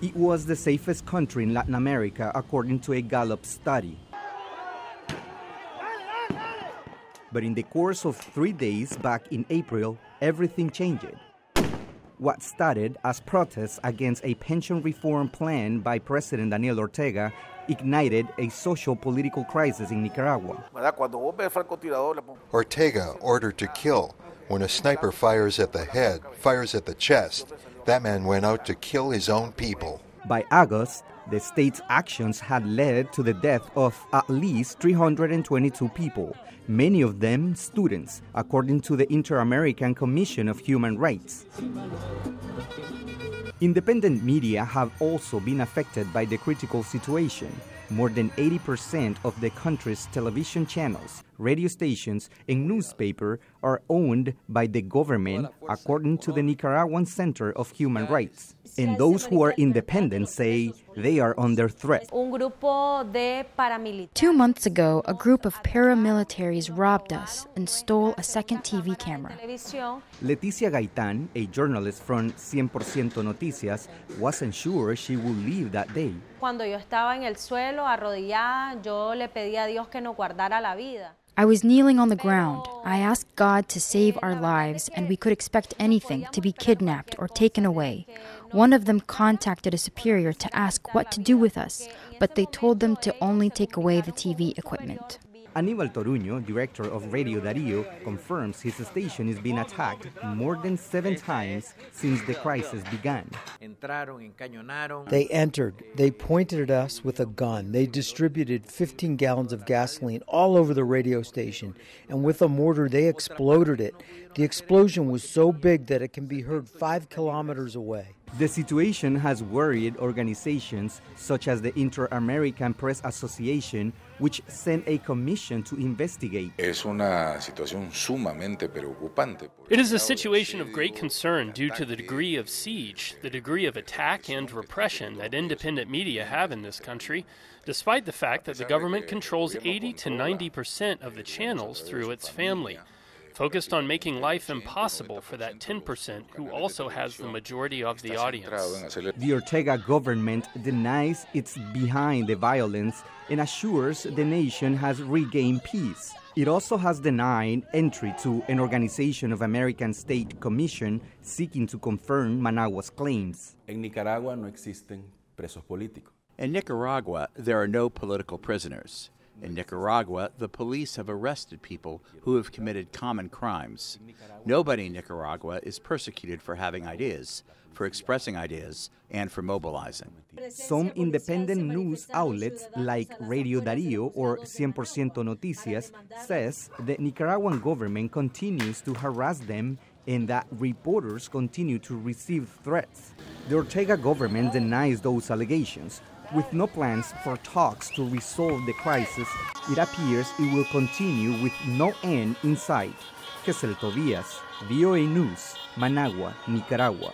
It was the safest country in Latin America, according to a Gallup study. But in the course of 3 days back in April, everything changed. What started as protests against a pension reform plan by President Daniel Ortega ignited a social-political crisis in Nicaragua. Ortega ordered to kill. When a sniper fires at the head, fires at the chest, that man went out to kill his own people. By August, the state's actions had led to the death of at least 322 people, many of them students, according to the Inter-American Commission of Human Rights. Independent media have also been affected by the critical situation. More than 80% of the country's television channels, radio stations, and newspaper are owned by the government, according to the Nicaraguan Center of Human Rights. And those who are independent say they are under threat. 2 months ago, a group of paramilitaries robbed us and stole a second TV camera. Leticia Gaitan, a journalist from 100% Noticias, wasn't sure she would leave that day. Cuando yo estaba en el suelo, arrodillada, yo le pedí a Dios que nos guardara la vida. I was kneeling on the ground. I asked God to save our lives, and we could expect anything, to be kidnapped or taken away. One of them contacted a superior to ask what to do with us, but they told them to only take away the TV equipment. Anibal Toruño, director of Radio Dario, confirms his station is being attacked more than 7 times since the crisis began. They entered. They pointed at us with a gun. They distributed 15 gallons of gasoline all over the radio station, and with a mortar they exploded it. The explosion was so big that it can be heard 5 kilometers away. The situation has worried organizations such as the Inter-American Press Association, which sent a commission to investigate. It is a situation of great concern due to the degree of siege, the degree of attack and repression that independent media have in this country, despite the fact that the government controls 80 to 90% of the channels through its family, focused on making life impossible for that 10% who also has the majority of the audience. The Ortega government denies it's behind the violence and assures the nation has regained peace. It also has denied entry to an Organization of American States Commission seeking to confirm Managua's claims. En Nicaragua no existen presos políticos. In Nicaragua, there are no political prisoners. In Nicaragua, the police have arrested people who have committed common crimes. Nobody in Nicaragua is persecuted for having ideas, for expressing ideas, and for mobilizing. Some independent news outlets like Radio Dario or 100% Noticias says the Nicaraguan government continues to harass them and that reporters continue to receive threats. The Ortega government denies those allegations. With no plans for talks to resolve the crisis, it appears it will continue with no end in sight. Gesell, Tobias, VOA News, Managua, Nicaragua.